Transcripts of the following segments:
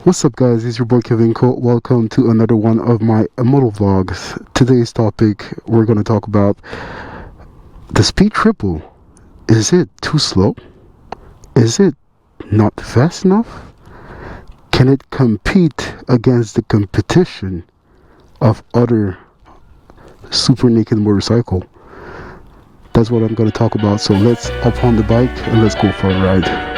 What's up guys, it's your boy Kevin Cole. Welcome to another one of my Motovlogs. Today's topic, we're going to talk about the speed triple. Is it too slow? Is it not fast enough? Can it compete against the competition of other super naked motorcycle? That's what I'm going to talk about. So let's hop on the bike and let's go for a ride.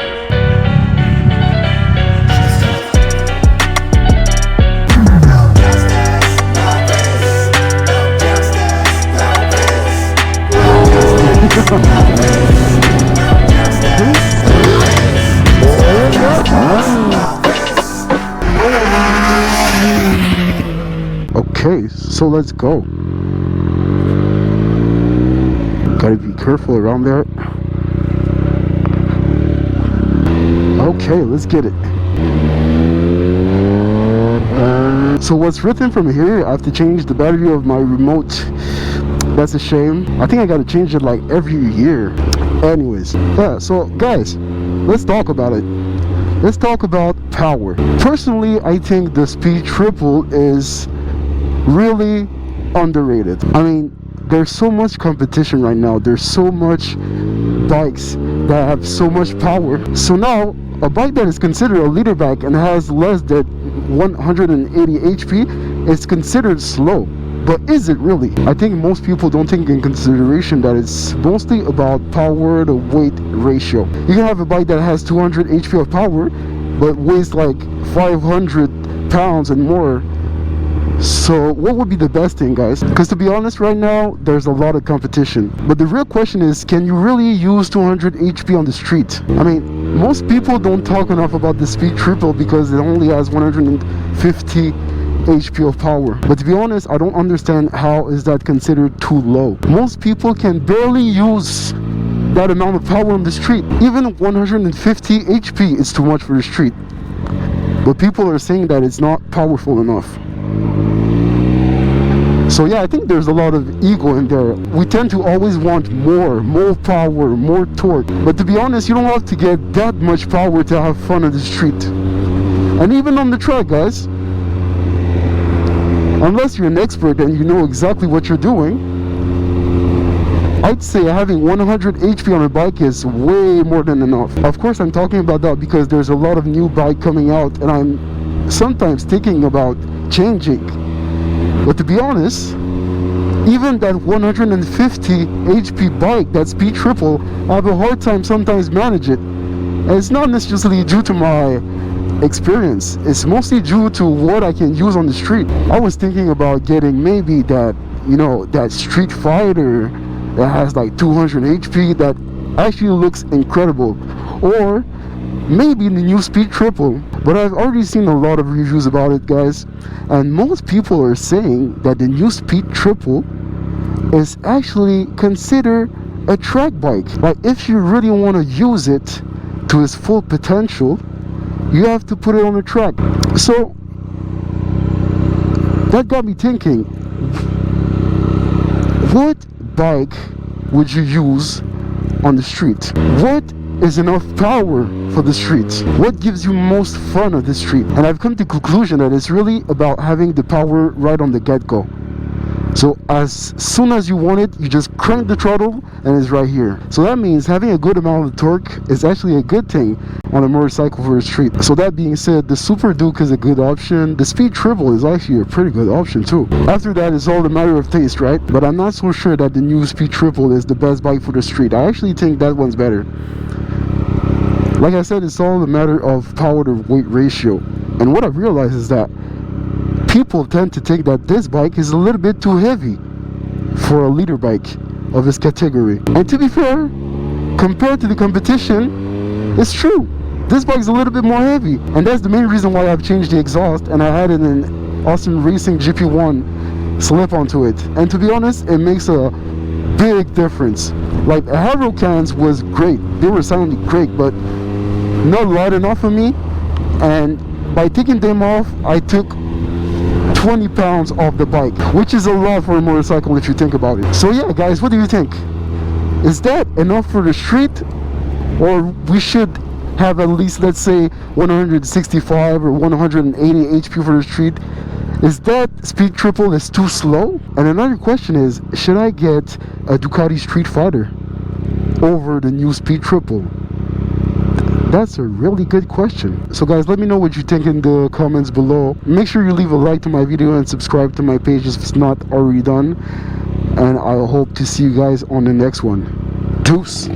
Okay, so let's go. Gotta be careful around there. Okay, let's get it. So what's written from here, I have to change the battery of my remote. That's a shame. I think I gotta change it like every year. Anyways, yeah, so guys, let's talk about it. Let's talk about power. Personally, I think the speed triple is really underrated. I mean, there's so much competition right now. There's so much bikes that have so much power. So now, a bike that is considered a leader bike and has less than 180 HP is considered slow. But is it really? I think most people don't take in consideration that it's mostly about power to weight ratio. You can have a bike that has 200 HP of power, but weighs like 500 pounds and more. So what would be the best thing, guys? Because to be honest, right now, there's a lot of competition. But the real question is, can you really use 200 HP on the street? I mean, most people don't talk enough about the speed triple because it only has 150 HP of power. But to be honest, I don't understand how is that considered too low. Most people can barely use that amount of power on the street. Even 150 HP is too much for the street. But people are saying that it's not powerful enough. So yeah, I think there's a lot of ego in there. We tend to always want more power, more torque. But to be honest, you don't have to get that much power to have fun on the street. And even on the track, guys. Unless you're an expert and you know exactly what you're doing, I'd say having 100 HP on a bike is way more than enough. Of course, I'm talking about that because there's a lot of new bike coming out and I'm sometimes thinking about changing. But to be honest, even that 150 HP bike, that speed triple, I have a hard time sometimes manage it. And it's not necessarily due to my experience. It's mostly due to what I can use on the street. I was thinking about getting maybe that, you know, that Street Fighter that has like 200 HP that actually looks incredible. Or maybe the new speed triple. But I've already seen a lot of reviews about it, guys, and most people are saying that the new speed triple is actually considered a track bike. Like if you really want to use it to its full potential, you have to put it on a track. So that got me thinking, what bike would you use on the street? What is enough power for the streets? What gives you most fun on the street? And I've come to the conclusion that it's really about having the power right on the get-go. So as soon as you want it, you just crank the throttle and it's right here. So that means having a good amount of torque is actually a good thing on a motorcycle for the street. So that being said, the Super Duke is a good option. The Speed Triple is actually a pretty good option too. After that, it's all a matter of taste, right? But I'm not so sure that the new Speed Triple is the best bike for the street. I actually think that one's better. Like I said, it's all a matter of power to weight ratio. And what I've realized is that people tend to think that this bike is a little bit too heavy for a leader bike of its category. And to be fair, compared to the competition, it's true. This bike is a little bit more heavy. And that's the main reason why I've changed the exhaust and I added an Austin Racing GP1 slip onto it. And to be honest, it makes a big difference. Like Haro cans was great. They were sounding great, but not light enough for me. And by taking them off, I took 20 pounds off the bike, which is a lot for a motorcycle if you think about it. So yeah, guys, what do you think? Is that enough for the street, or we should have at least, let's say, 165 or 180 HP for the street, is that speed triple is too slow? And another question is, should I get a Ducati Street Fighter over the new speed triple? That's a really good question. So guys, let me know what you think in the comments below. Make sure you leave a like to my video and subscribe to my page if it's not already done. And I hope to see you guys on the next one. Deuce.